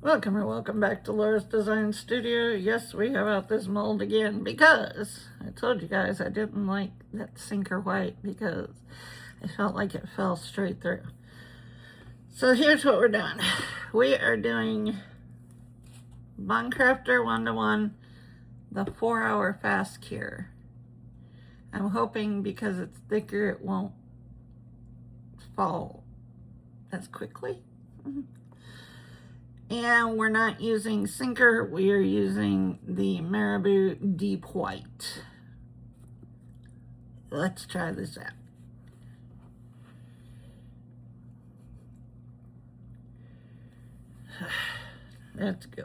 Welcome or welcome back to Laura's Design Studio. Yes, we have out this mold again because I told you guys I didn't like that sinker white because I felt like it fell straight through. So here's what we're doing. We are doing Bond Crafter 1-to-1, the 4-hour fast cure. I'm hoping because it's thicker it won't fall as quickly. And we're not using sinker, we are using the Marabou Deep White. Let's try this out. Let's go.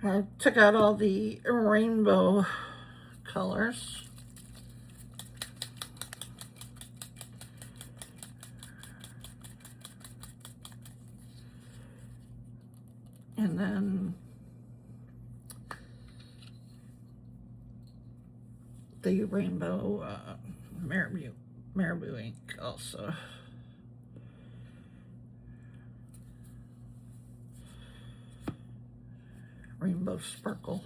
I took out all the rainbow colors. And then the rainbow Marabou ink also. Rainbow sparkle.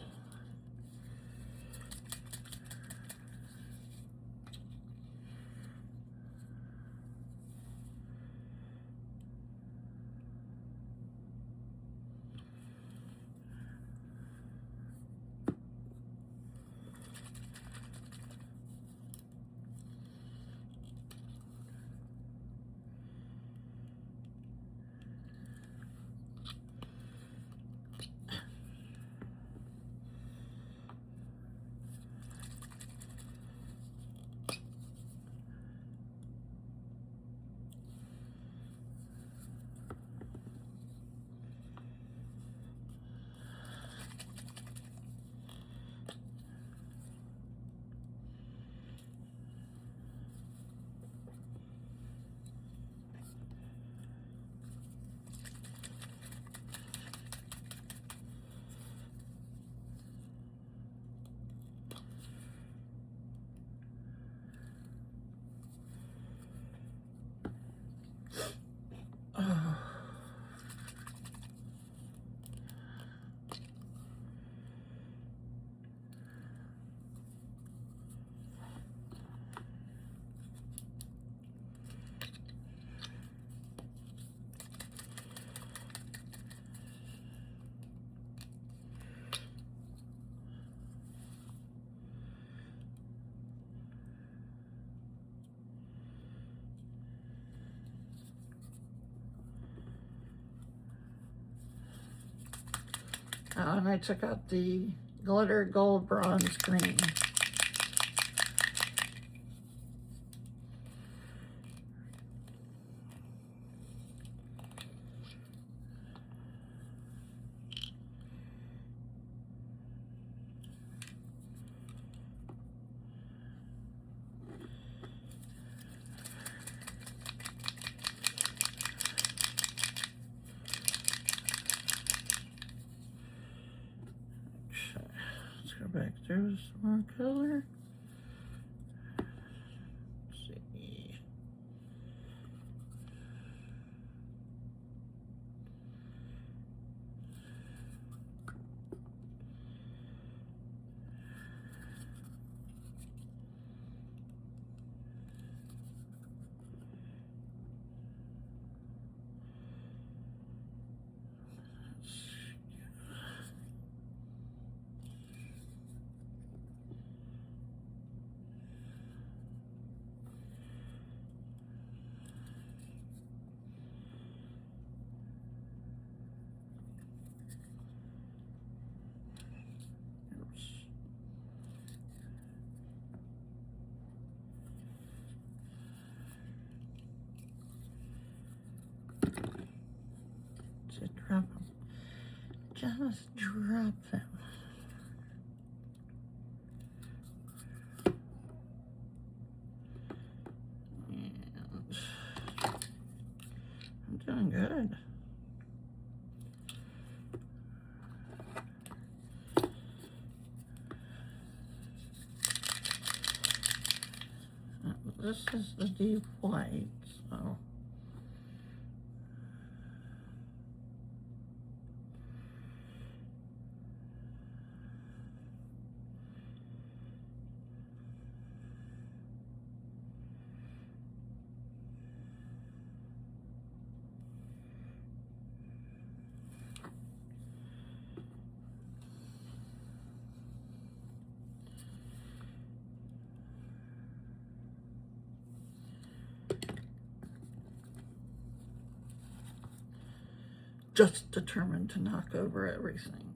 And I took out the glitter gold bronze green. more color. Let's see. Just drop them. Just drop them. And I'm doing good. This is the deep white, so. Just determined to knock over everything.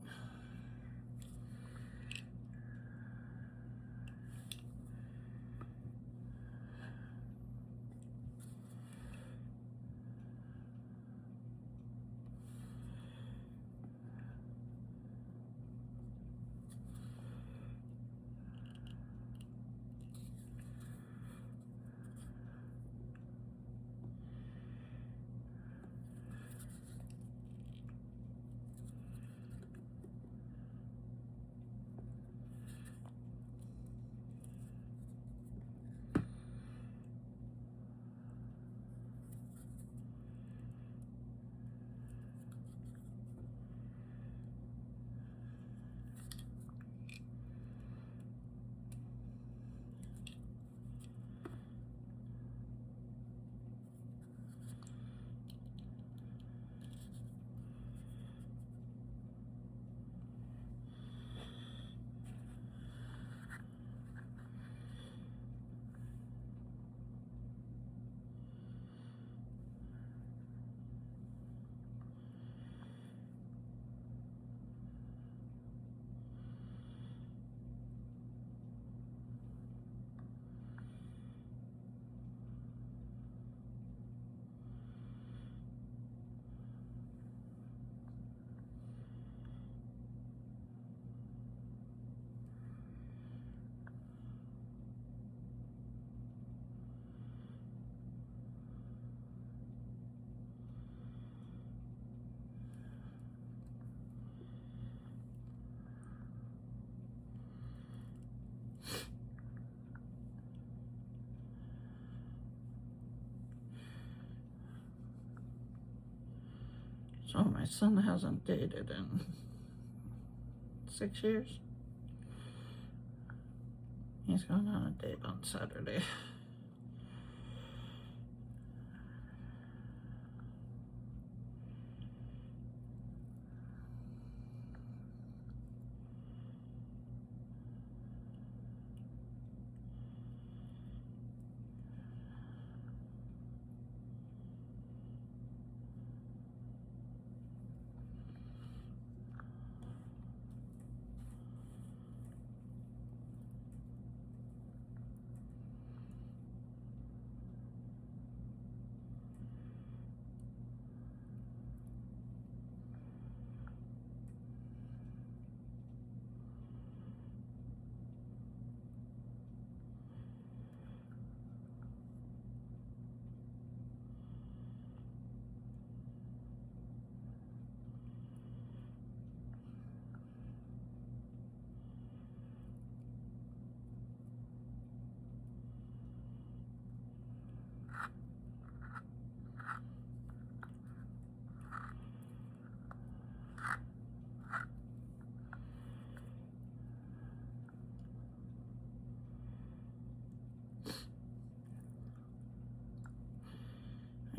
So my son hasn't dated in 6 years. He's going on a date on Saturday.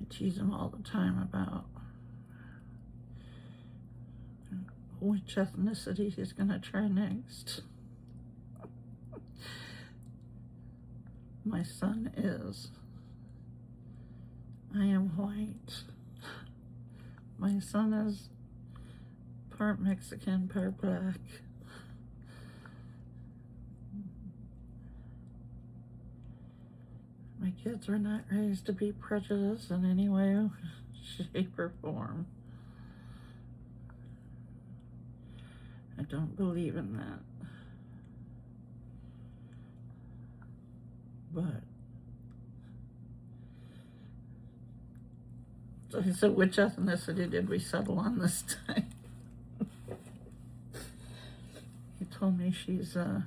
tease him all the time about which ethnicity he's gonna try next. My son is. I am white. My son is part Mexican, part black. My kids were not raised to be prejudiced in any way, shape, or form. I don't believe in that. But so he said, which ethnicity did we settle on this time? He told me she's I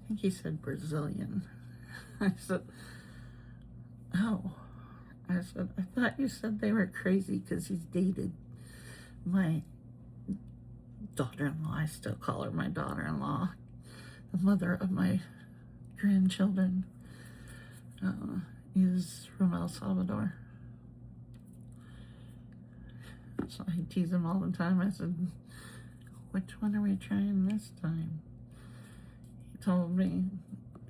think he said Brazilian. I said, oh. I said, I thought you said they were crazy because he's dated my daughter-in-law. I still call her my daughter-in-law. The mother of my grandchildren is from El Salvador. So I tease him all the time. I said, which one are we trying this time? He told me,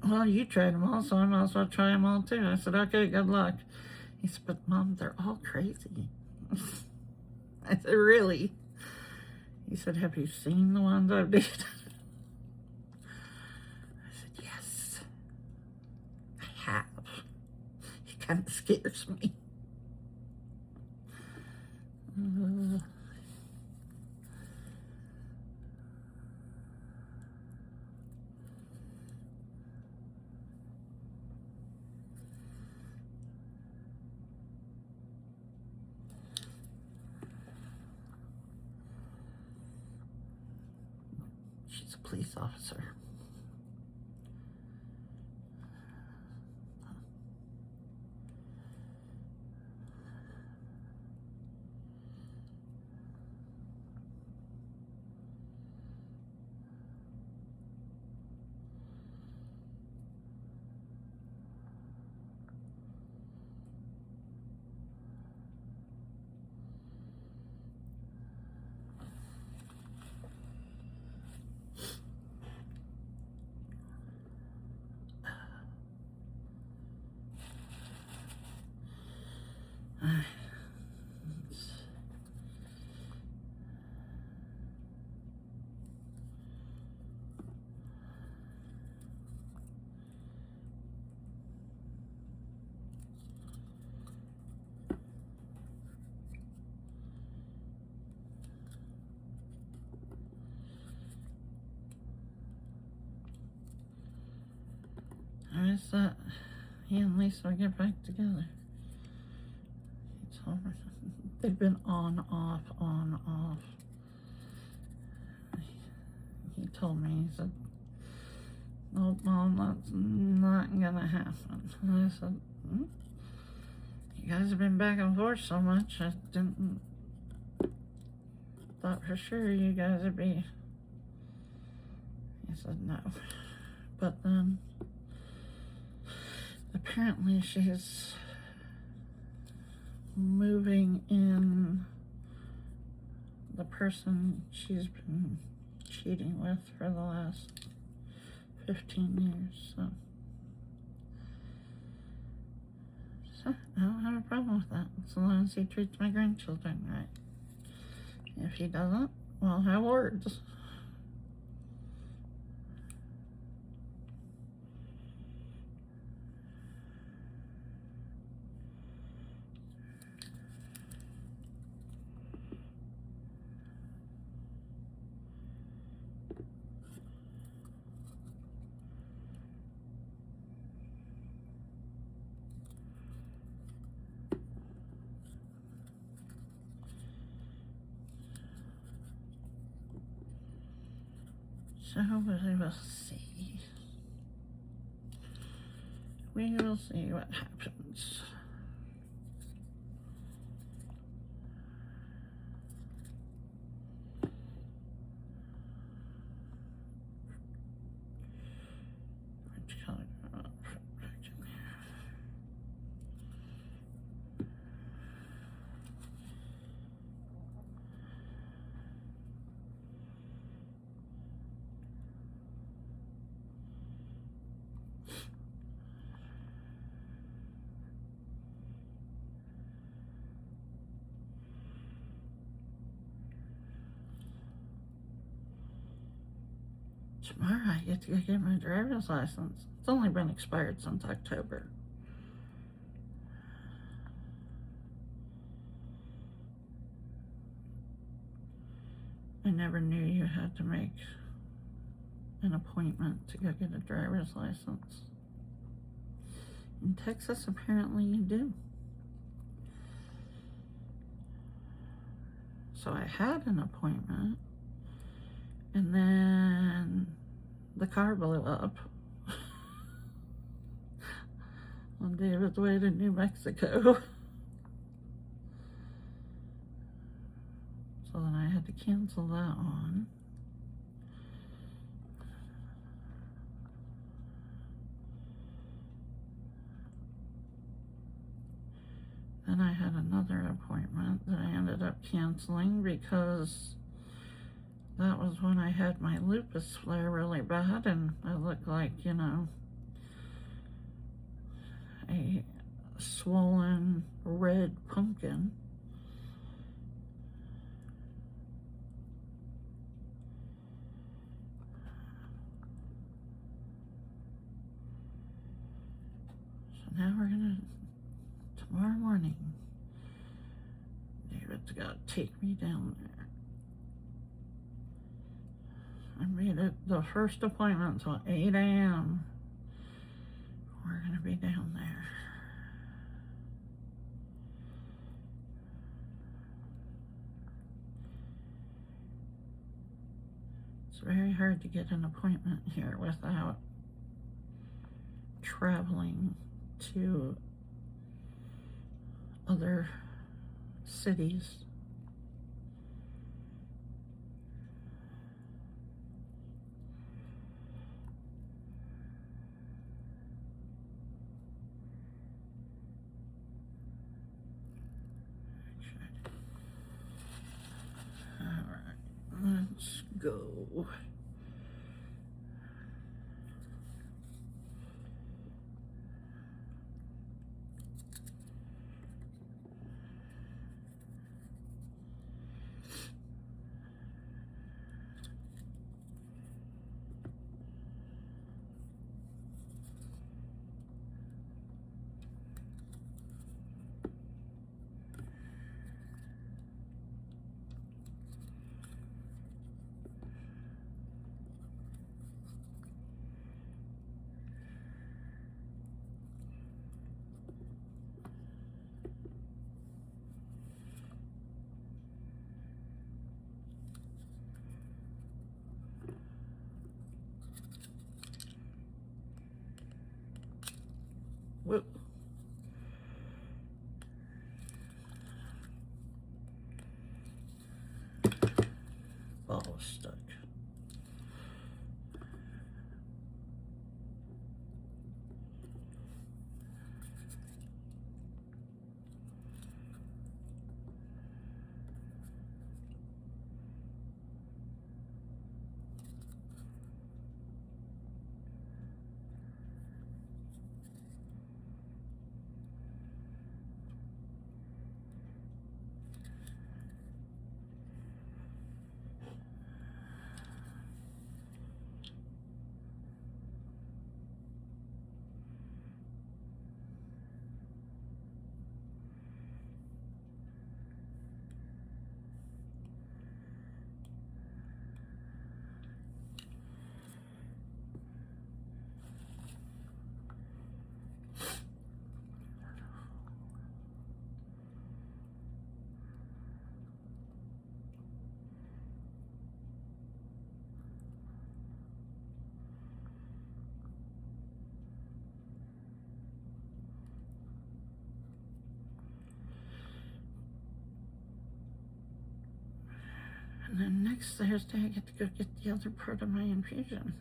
well, you tried them all, so I might as well try them all too. I said, okay, good luck. He said, but Mom, they're all crazy. I said, really? He said, have you seen the ones I've dated? I said, yes, I have. He kind of scares me. She's a police officer. I thought he and Lisa would get back together. He told me they've been on, off, on, off. He told me, he said, no, Mom, that's not gonna happen. And I said, you guys have been back and forth so much, I didn't, thought for sure you guys would be. He said, no. But then, apparently she's moving in the person she's been cheating with for the last 15 years, so I don't have a problem with that, as long as he treats my grandchildren right. If he doesn't, we'll have words. So we will see. We will see what happens. Which color? Oh, back in there. Tomorrow I get to go get my driver's license. It's only been expired since October. I never knew you had to make an appointment to go get a driver's license. In Texas, apparently you do. So I had an appointment, and then the car blew up on David's way to New Mexico. So then I had to cancel that one. Then I had another appointment that I ended up canceling because that was when I had my lupus flare really bad and I looked like, you know, a swollen red pumpkin. So now we're gonna, tomorrow morning, David's gotta take me down there. I made it the first appointment till 8 a.m. We're gonna be down there. It's very hard to get an appointment here without traveling to other cities. Let's go. Whoop. Ball stuck. And then next Thursday, I get to go get the other part of my infusion.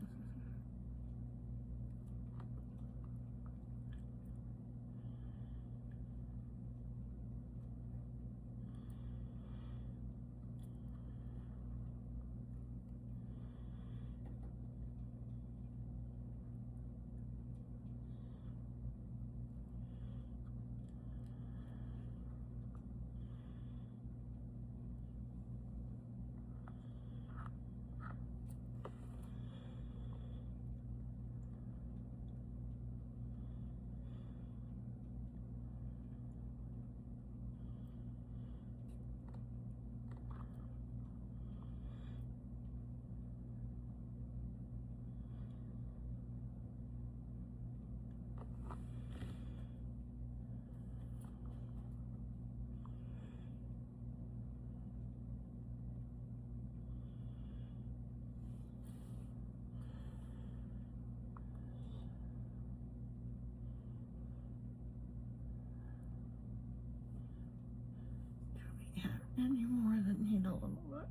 any more that need a little bit.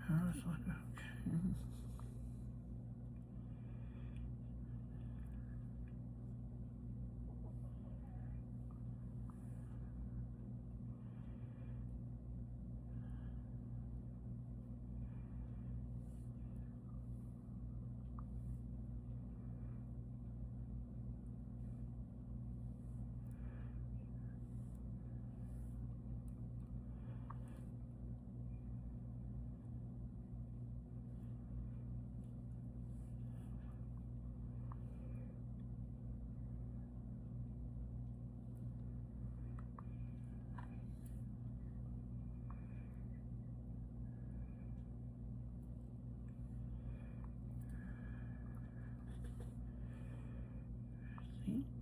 Okay.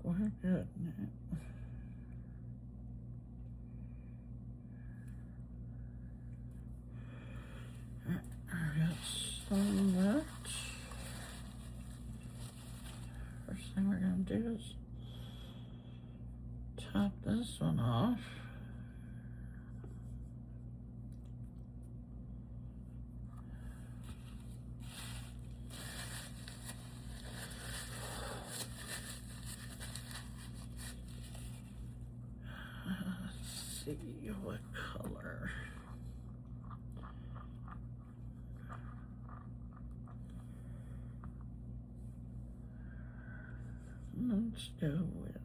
We're good now. I got some of that. First thing we're going to do is top this one off. Let's see what color. Let's go with,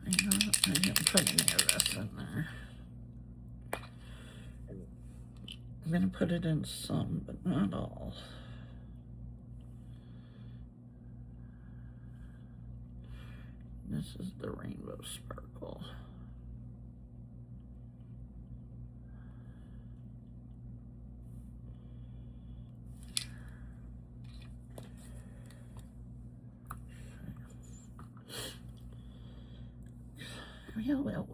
you know, I didn't put any of this in there. I'm going to put it in some, but not all. This is the rainbow sparkle. Well.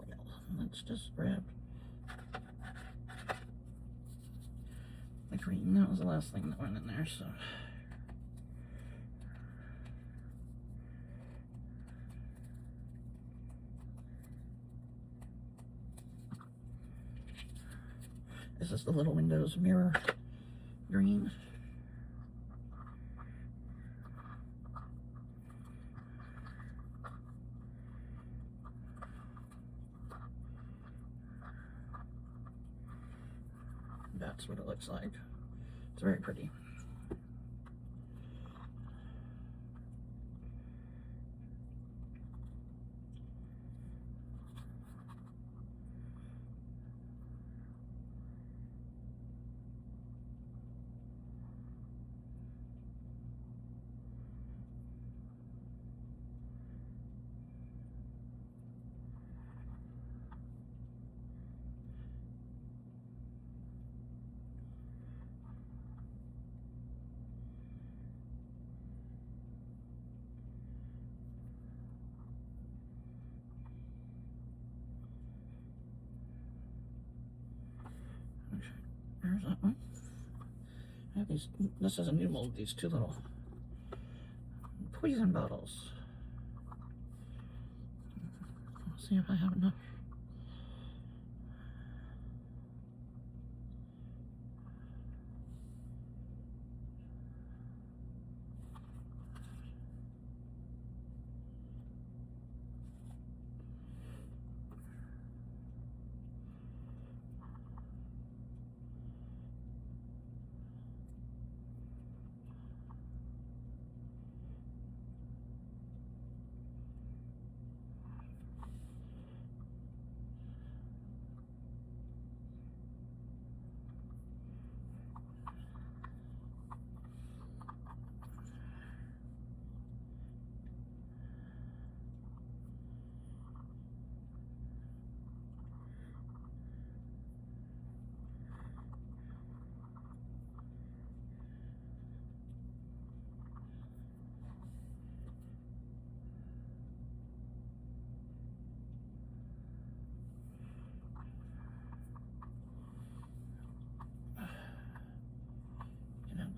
Let's just grab the green. That was the last thing that went in there, so. This is the little windows mirror green. That's what it looks like. It's very pretty. There's that one. I have these, this is a new mold, these two little poison bottles. Let's see if I have enough.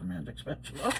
Magic spatula.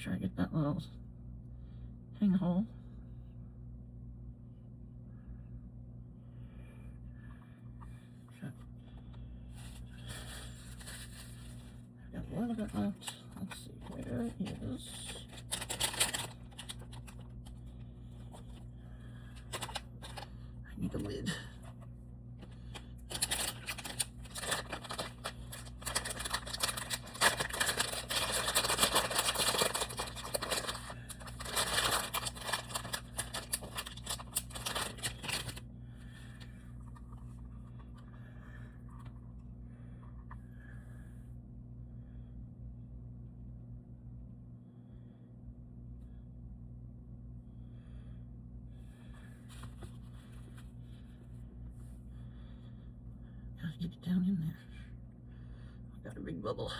sure I get that little hang hole. I've got a lot of it left. Let's see, where is... I need a lid. Gotta get it down in there. I got a big bubble.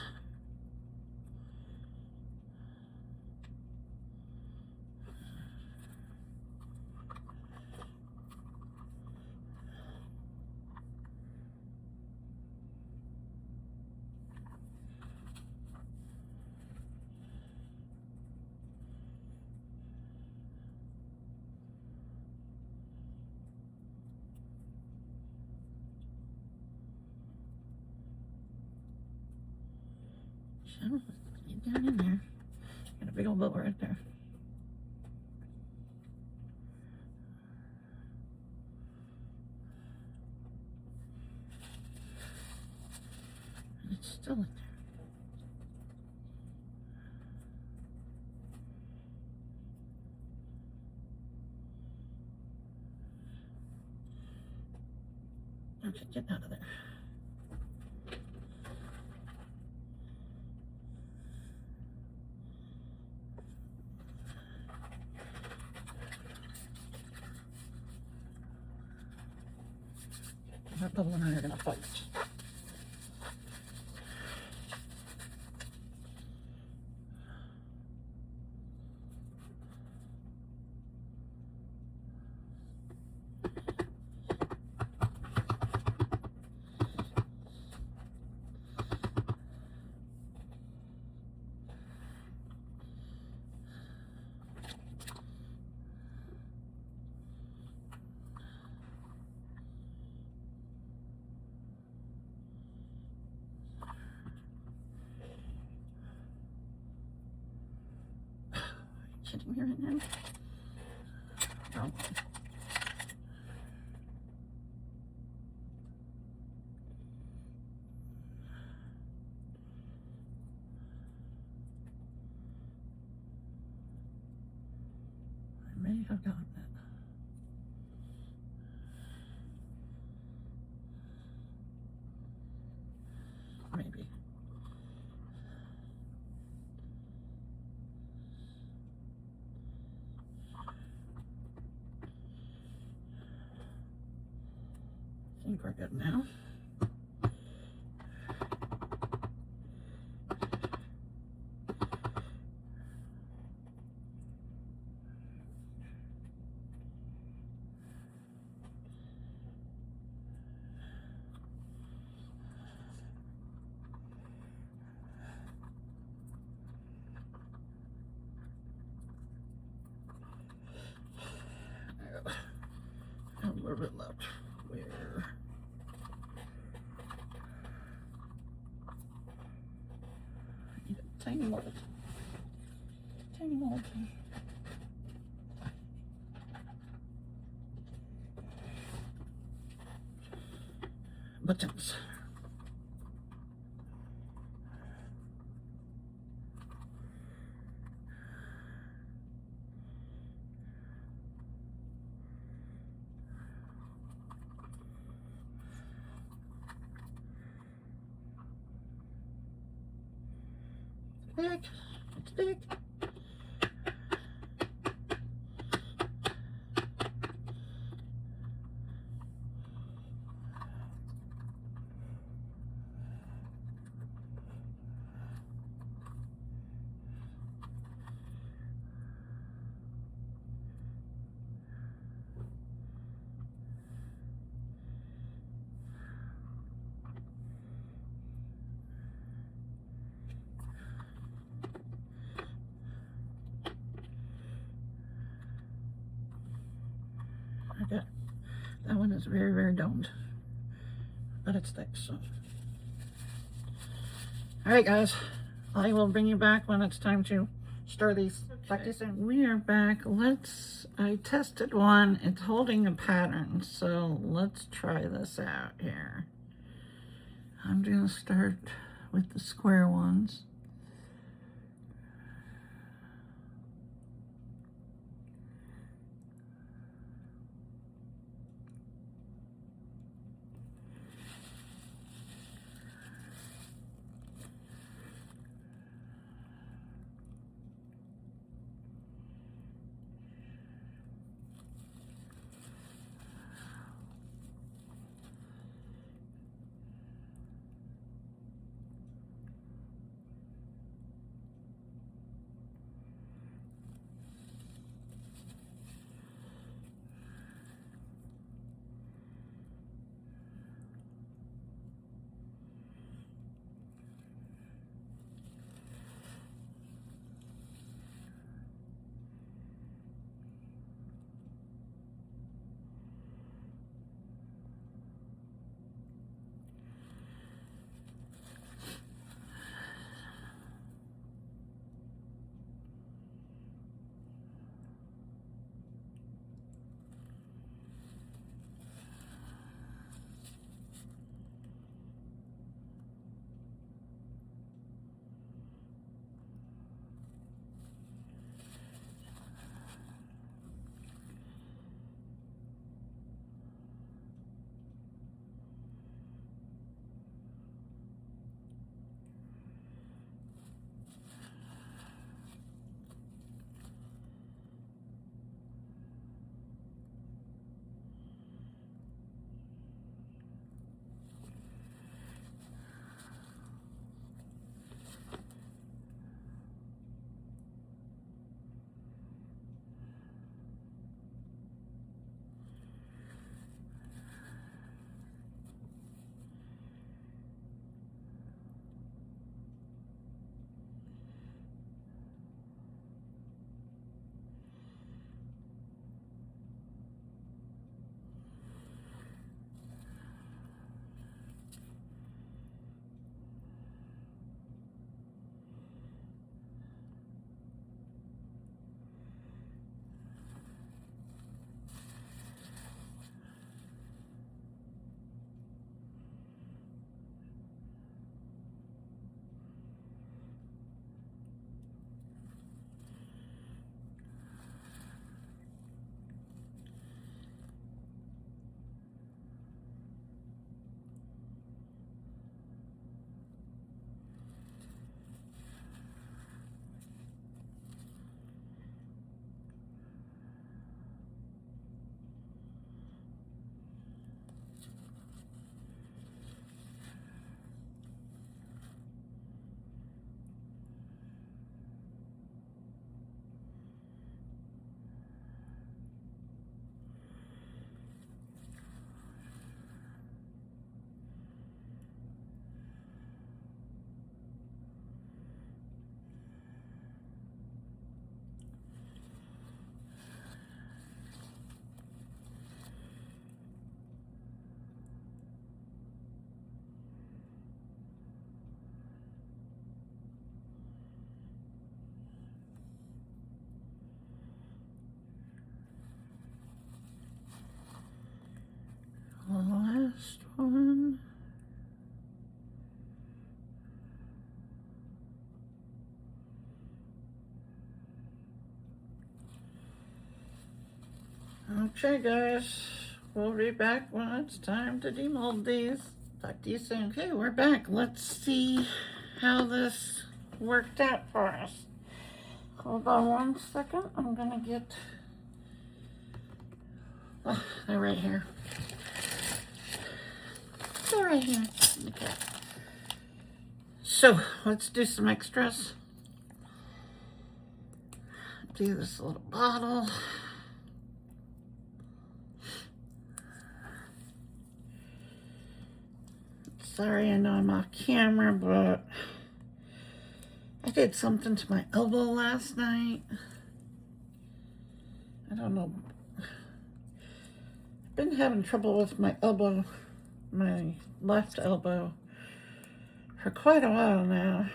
Get down in there. Got a big old bubble right there. And it's still in there. Okay, get out of there. That bubble and I are gonna fight. Kidding me right now? Wrong one. I may have gotten it. Maybe. I think we're good now. A little bit left. Where? I need a tiny mold. Tiny mold. Buttons. Big. It's big. That one is very, very domed, but it's thick, so. All right, guys, I will bring you back when it's time to stir these. Okay. Talk to you soon. We are back. I tested one. It's holding a pattern, so let's try this out here. I'm gonna start with the square ones. The last one. Okay, guys, we'll be back when it's time to demold these. Talk to you soon. Okay, we're back. Let's see how this worked out for us. Hold on one second. I'm gonna get. Oh, they're right here. They're right here. Okay. So let's do some extras. Do this little bottle. Sorry, I know I'm off camera, but I did something to my elbow last night. I don't know. been having trouble with my elbow, my left elbow, for quite a while now.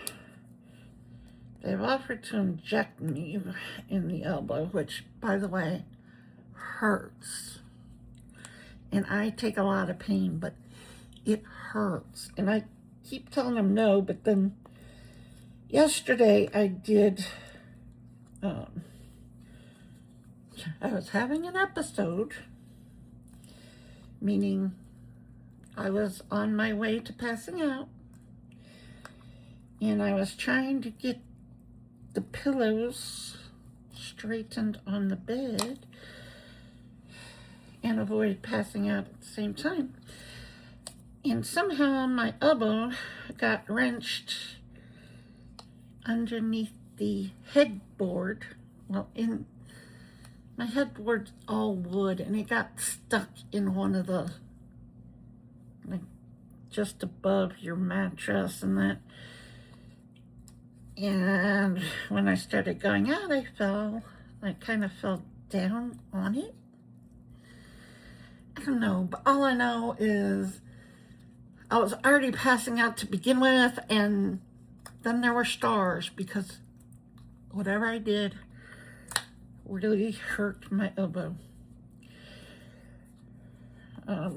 They've offered to inject me in the elbow, which, by the way, hurts. And I take a lot of pain, but it hurts. And I keep telling them no, but then yesterday I did, I was having an episode, meaning I was on my way to passing out, and I was trying to get the pillows straightened on the bed and avoid passing out at the same time. And somehow my elbow got wrenched underneath the headboard. Well, in my headboard's all wood, and it got stuck in one of the, like, just above your mattress and that. And when I started going out, I kind of fell down on it. I don't know, but all I know is I was already passing out to begin with, and then there were stars because whatever I did really hurt my elbow. I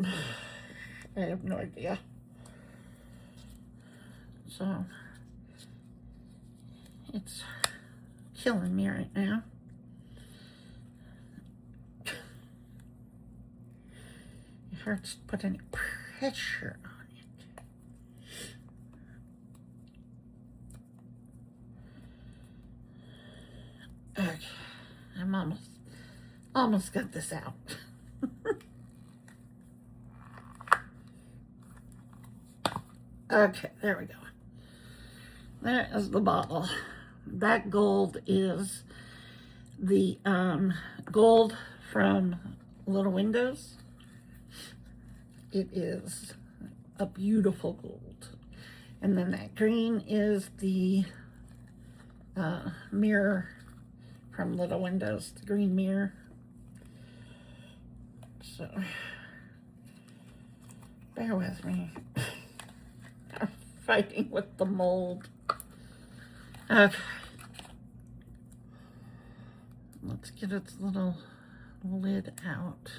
have no idea. So it's killing me right now. It hurts to put any pressure on it. Okay, I'm almost got this out. Okay, there we go. There is the bottle. That gold is the gold from Little Windows. It is a beautiful gold. And then that green is the mirror from Little Windows, the green mirror. So, bear with me. I'm fighting with the mold. Okay. Let's get its little lid out.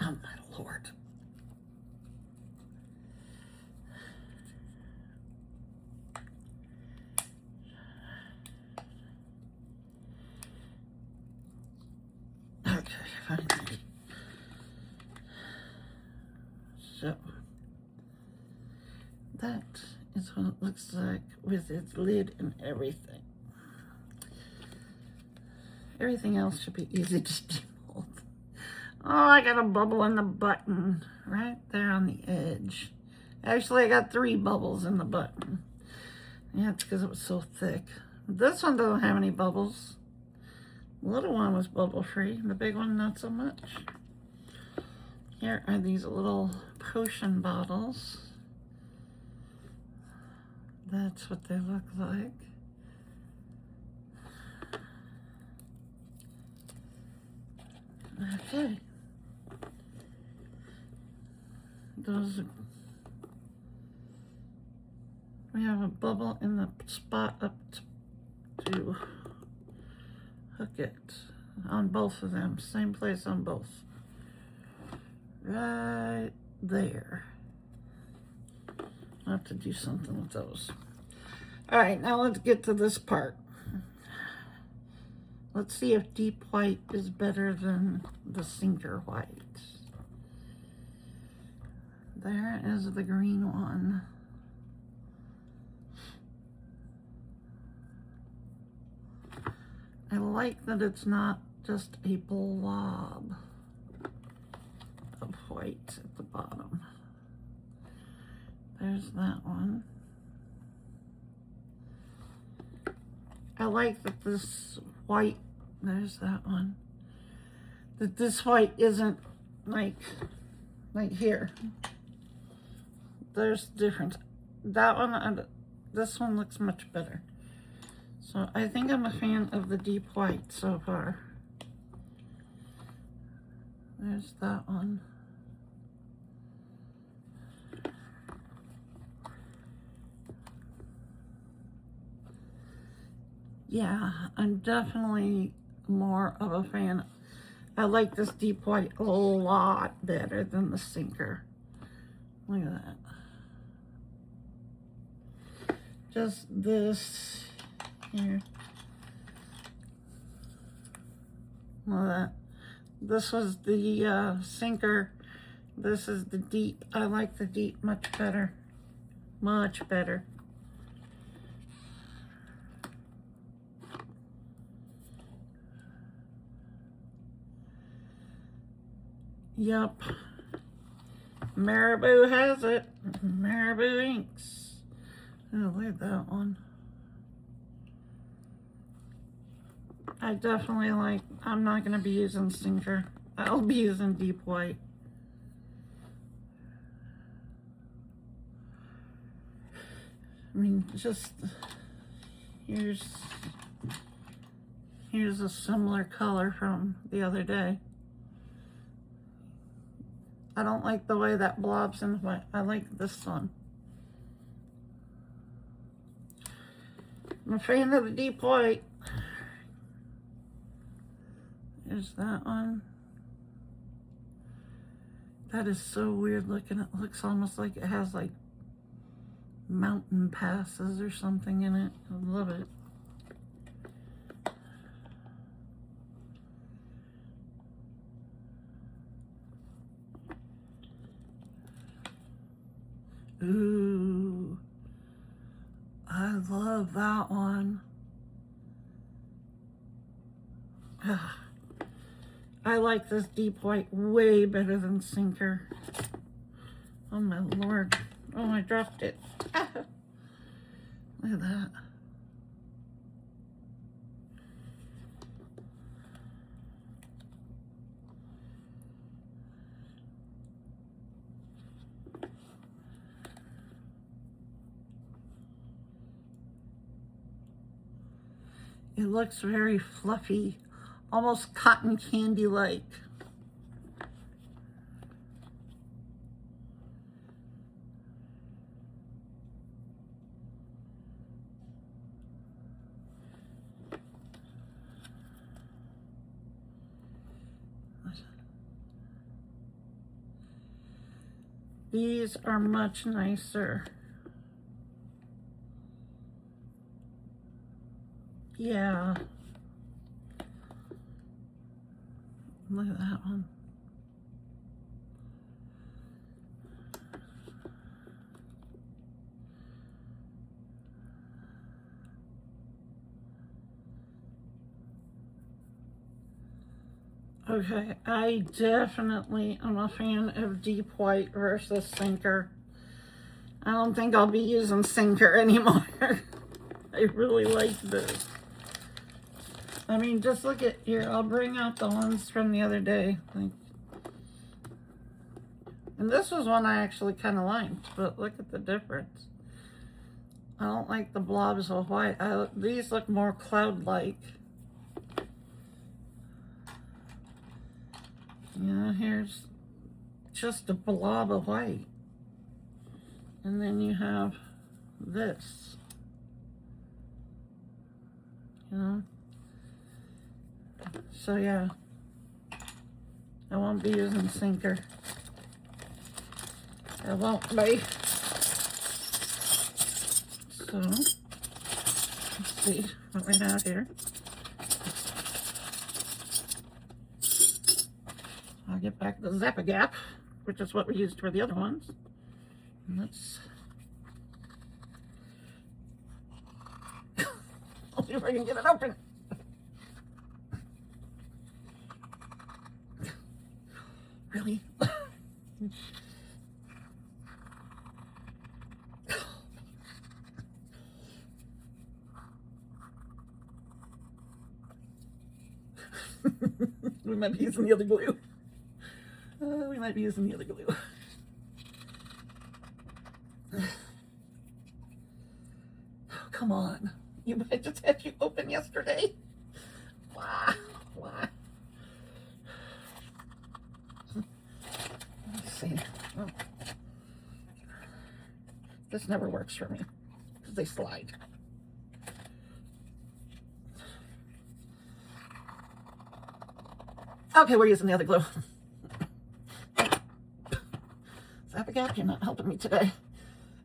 Oh my Lord. Okay, finally. So, that is what it looks like with its lid and everything. Everything else should be easy to demold. Oh, I got a bubble in the button right there on the edge. Actually, I got 3 bubbles in the button. Yeah, it's because it was so thick. This one doesn't have any bubbles. The little one was bubble free. The big one, not so much. Here are these little potion bottles. That's what they look like. Okay. Those, we have a bubble in the spot up to hook it on both of them. Same place on both. Right there. I'll have to do something with those. All right, now let's get to this part. Let's see if deep white is better than the sinker white. There is the green one. I like that it's not just a blob of white at the bottom. There's that one. I like that this white, there's that one, that this white isn't like here. There's difference. That one and this one looks much better. So I think I'm a fan of the deep white so far. There's that one. Yeah, I'm definitely more of a fan. I like this deep white a lot better than the sinker. Look at that. Just this here. Look at that. This was the sinker. This is the deep. I like the deep much better. Much better. Yep. Marabou has it. Marabou inks. Oh, look at that one. I definitely like, I'm not going to be using sinker. I'll be using deep white. I mean, just, here's a similar color from the other day. I don't like the way that blobs in white. I like this one. I'm a fan of the deep white. There's that one. That is so weird looking. It looks almost like it has like mountain passes or something in it. I love it. Ooh, I love that one. I like this deep white way better than sinker. Oh my Lord. Oh, I dropped it. Look at that. It looks very fluffy, almost cotton candy-like. These are much nicer. Yeah. Look at that one. Okay, I definitely am a fan of deep white versus sinker. I don't think I'll be using sinker anymore. I really like this. I mean, just look at here. I'll bring out the ones from the other day. And this was one I actually kind of liked, but look at the difference. I don't like the blobs of white. These look more cloud-like. Yeah, here's just a blob of white. And then you have this. You know? So yeah, I won't be using sinker. I won't be. So see what we have here. I'll get back the Zap-A-Gap, which is what we used for the other ones. And let's I'll see if I can get it open. Really? We might be using the other glue. We might be using the other glue. Oh, come on. I just had you open yesterday. Why? Why? Let's see. Oh. This never works for me because they slide. Okay, we're using the other glue. Zap-A-Gap, you're not helping me today.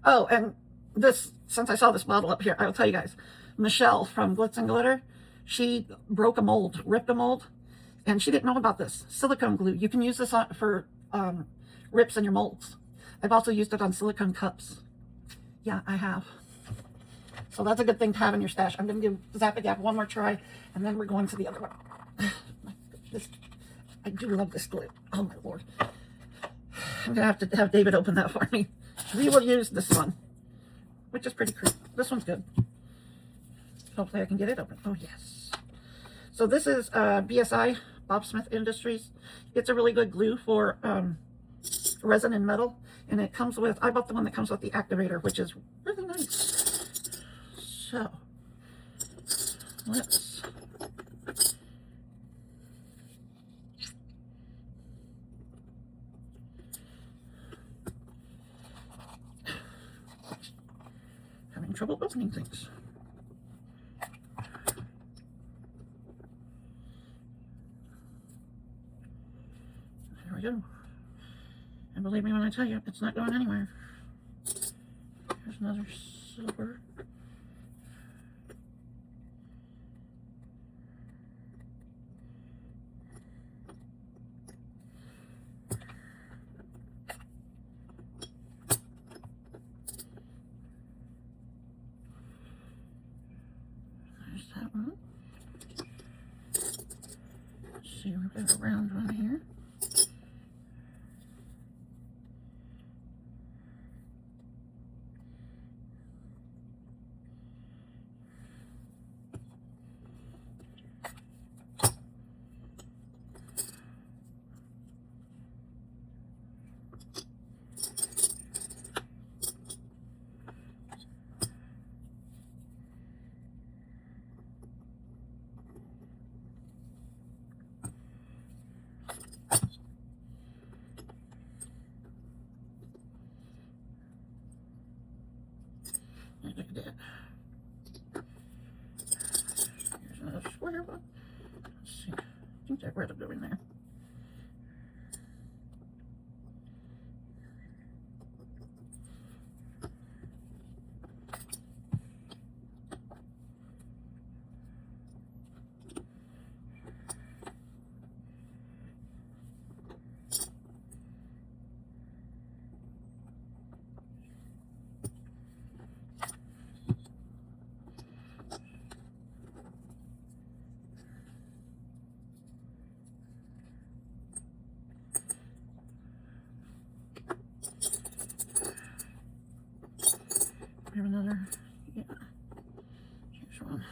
Oh, and this, since I saw this bottle up here, I will tell you guys, Michelle from Glitz and Glitter, she broke a mold, ripped a mold, and she didn't know about this. Silicone glue. You can use this for rips in your molds. I've also used it on silicone cups. Yeah, I have. So that's a good thing to have in your stash. I'm going to give Zap-A-Gap one more try, and then we're going to the other one. I do love this glue. Oh, my Lord. I'm going to have David open that for me. We will use this one, which is pretty cool. This one's good. Hopefully I can get it open. Oh, yes. So this is BSI, Bob Smith Industries. It's a really good glue for resin and metal. And it comes with, I bought the one that comes with the activator, which is really nice. So, let's having trouble opening things. There we go. And believe me when I tell you, it's not going anywhere. Here's another silver. There's that one. Let's see, we've got a round one here. Look at that. Here's another square one. Let's see. I think that red will go in there. We have another, yeah, here's one.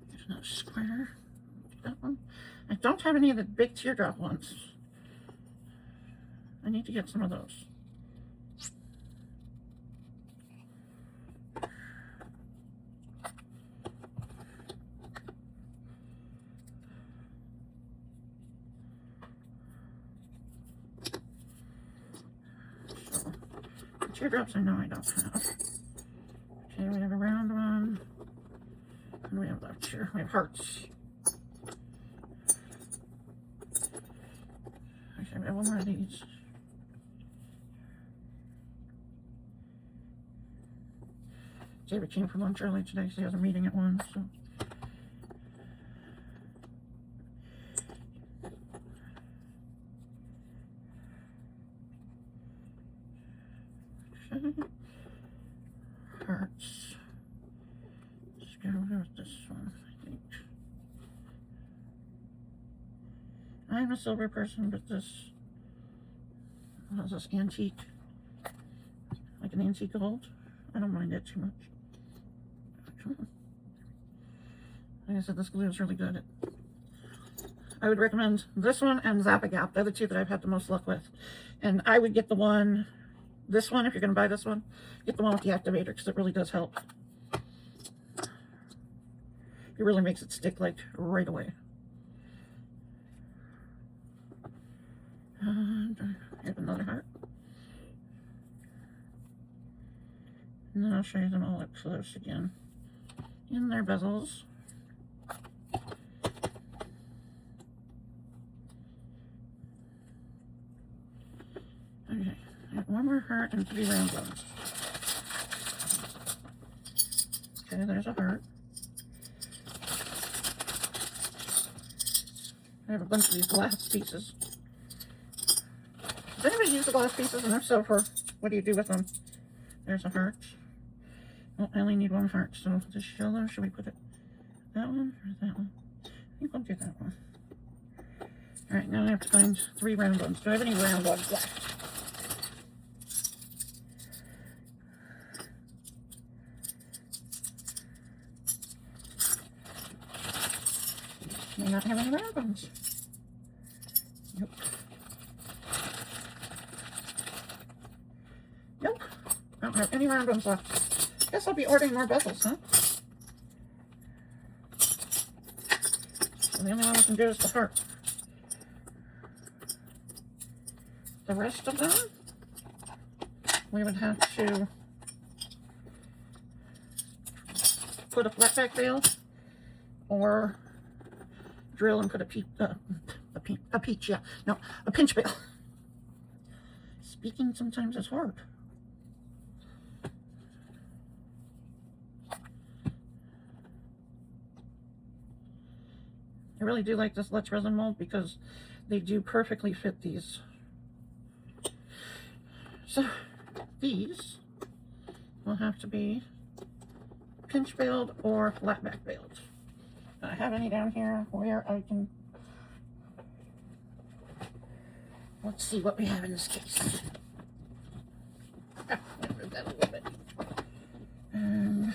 There's another square. That one. I don't have any of the big teardrop ones. I need to get some of those. Teardrops I know I don't have. have left here? We have hearts. Okay, we have one more of these. David came from lunch early today, so he has a meeting at 1, so. Hearts. Let's go with this one, I think. I'm a silver person, but this, what is this, antique? Like an antique gold? I don't mind it too much. Like I said, this glue is really good. I would recommend this one and Zap-A-Gap. They're the two that I've had the most luck with. And I would get the one, this one, if you're going to buy this one, get the one with the activator because it really does help. It really makes it stick like right away. And I have another heart. And then I'll show you them all up close again. In their bezels. Okay, I have one more heart and 3 round ones. Okay, there's a heart. I have a bunch of these glass pieces. Does anybody use the glass pieces? And if so, what do you do with them? There's a heart. Oh, I only need 1 heart, so this yellow, should we put it that one or that one? I think we'll do that one. Alright, now I have to find 3 round ones. Do I have any round ones left? May not have any round ones. Nope. Nope. I don't have any round ones left. Guess I'll be ordering more bezels, huh? So the only one I can do is the heart. The rest of them, we would have to put a flat back bail or drill and put a pinch bail. Speaking sometimes is hard. I really do like this Let's Resin mold because they do perfectly fit these. So these will have to be pinch bailed or flat back bailed. Do I have any down here where I can, let's see what we have in this case. Ah, I moved that a little bit. And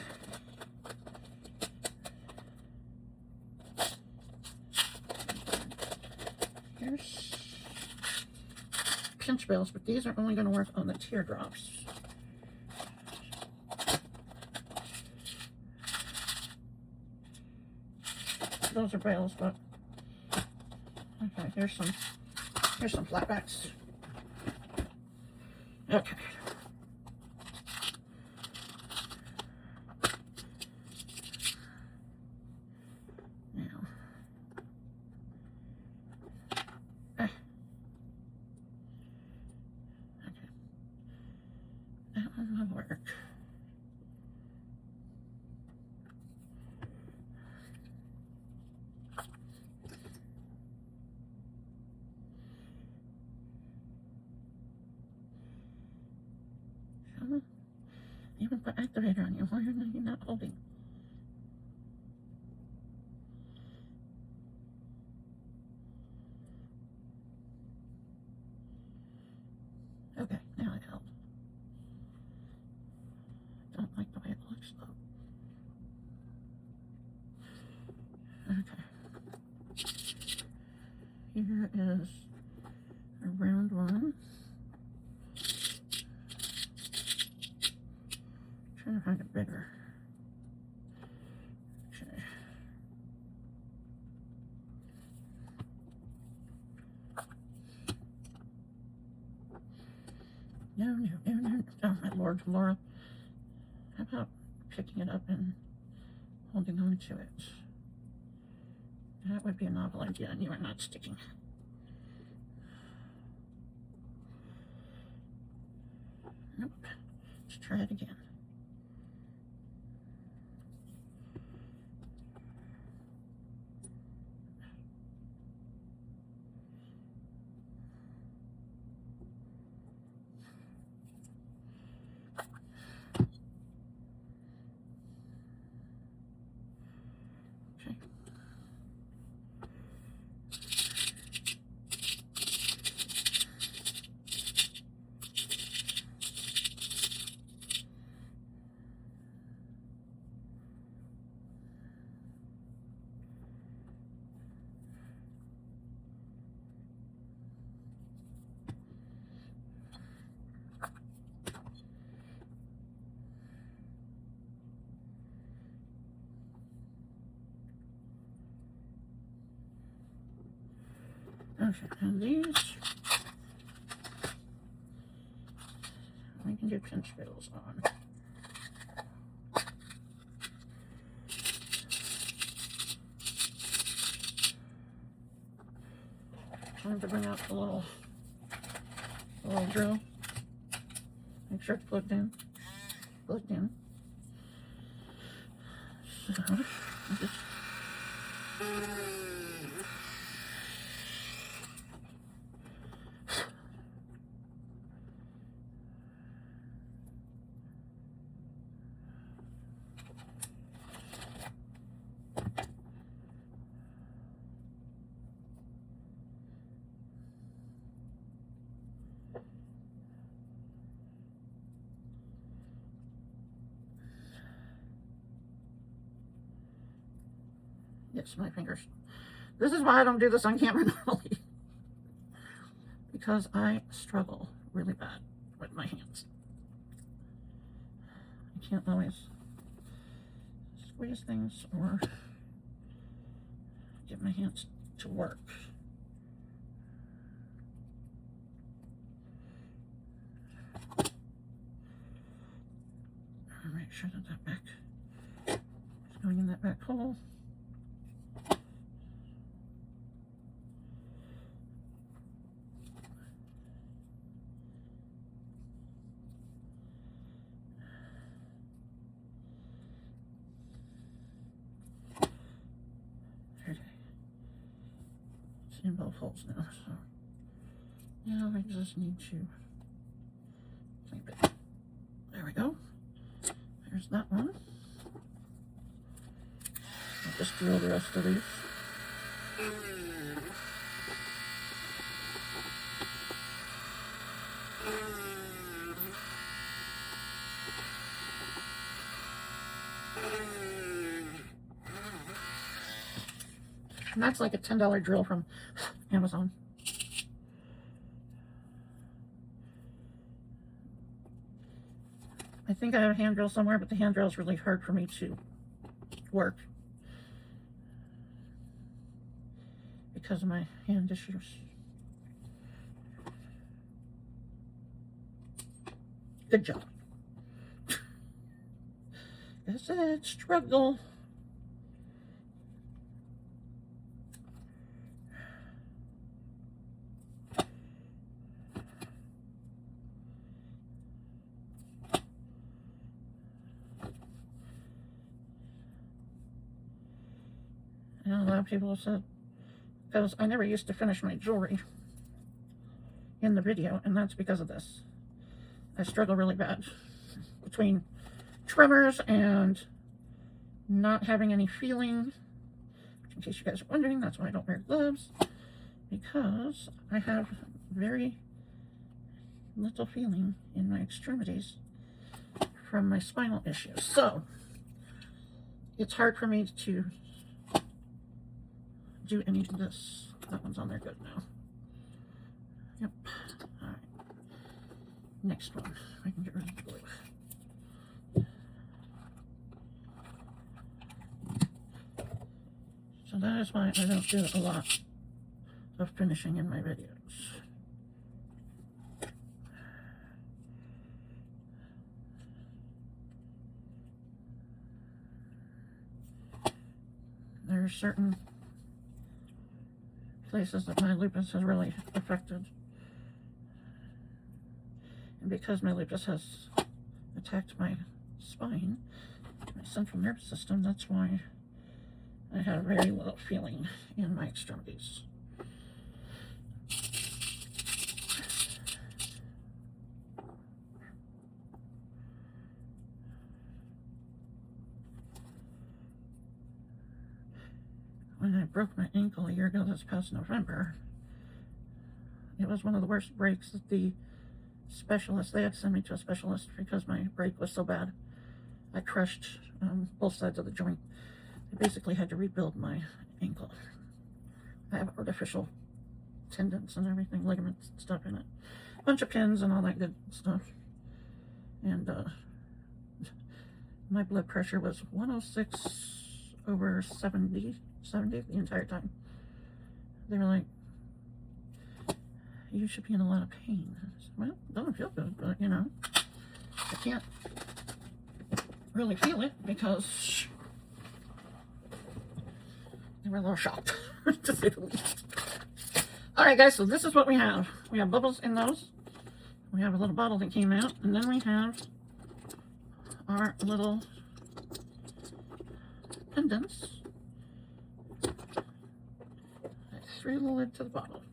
here's pinch bails, but these are only going to work on the teardrops. Those are bails, but okay, here's some flatbacks. Okay. Now, okay, that one will work. Even put activator on you. Why are you not holding? Okay, now it helped. Don't like the way it looks though. Okay. Here is a round one. Trying to find it bigger. Okay. No. Oh my Lord, Laura. How about picking it up and holding on to it. That would be a novel idea, and you are not sticking. Nope. Let's try it again. Okay, and these we can do pinch fiddles on. Time to bring out the little drill. Make sure it's plugged in. Plugged in. So I'll just yes, my fingers. This is why I don't do this on camera normally. Because I struggle really bad with my hands. I can't always squeeze things or get my hands to work. I'll make sure that that back is going in that back hole. In both holes now, so now I just need to clamp it. There we go. There's that one. I'll just drill the rest of these. And that's like a $10 drill from Amazon. I think I have a hand drill somewhere, but the hand drill is really hard for me to work because of my hand issues. Good job. I said struggle. And a lot of people have said, because I never used to finish my jewelry in the video, and that's because of this. I struggle really bad between tremors and not having any feeling. In case you guys are wondering, that's why I don't wear gloves, because I have very little feeling in my extremities from my spinal issues. So it's hard for me to do any of this. That one's on there good now. Yep. All right. Next one. I can get rid of the glue. So that is why I don't do a lot of finishing in my videos. there are certain places that my lupus has really affected. And because my lupus has attacked my spine, my central nervous system, that's why I have very little feeling in my extremities. When I broke my ankle a year ago this past November, it was one of the worst breaks that the specialist, they had to send me to a specialist because my break was so bad. I crushed both sides of the joint. They basically had to rebuild my ankle. I have artificial tendons and everything, ligaments and stuff in it. A bunch of pins and all that good stuff. And my blood pressure was 106/70 the entire time. They were like, you should be in a lot of pain. I said, well, it doesn't feel good, but you know, I can't really feel it because they were a little shocked, to say the least. Alright guys, so this is what we have. We have bubbles in those. We have a little bottle that came out, and then we have our little pendants. I threw the lid to the bottle.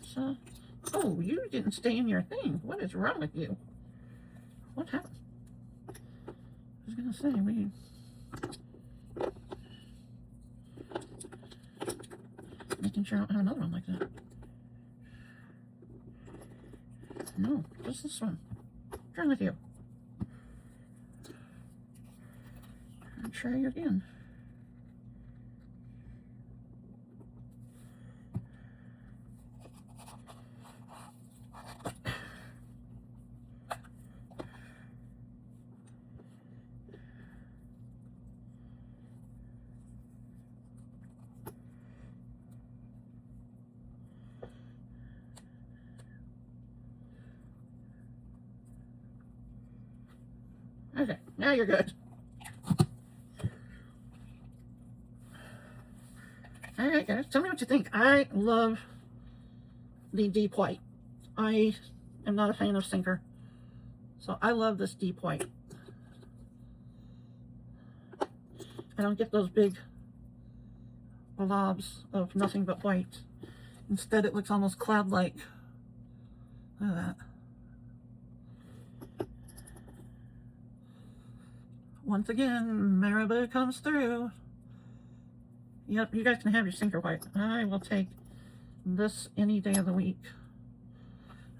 So, oh, you didn't stay in your thing. What is wrong with you? What happened? I was gonna say, making sure I don't have another one like that. No, just this one. What's wrong with you? I'll try you again. Okay, now you're good. Alright guys, tell me what you think. I love the deep white. I am not a fan of sinker, so I love this deep white. I don't get those big blobs of nothing but white. Instead it looks almost cloud-like. Look at that. Once again, Marabou comes through. Yep, you guys can have your sinker white. I will take this any day of the week.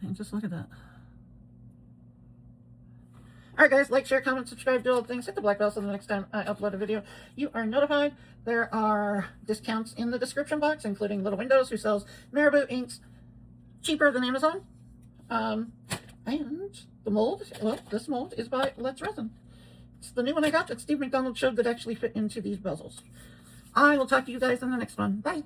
And just look at that. Alright guys, like, share, comment, subscribe, do all the things. Hit the black bell so the next time I upload a video, you are notified. There are discounts in the description box, including Little Windows, who sells Marabou inks cheaper than Amazon. And the mold, well, this mold is by Let's Resin. It's the new one I got that Steve McDonald showed that actually fit into these bezels. I will talk to you guys in the next one. Bye.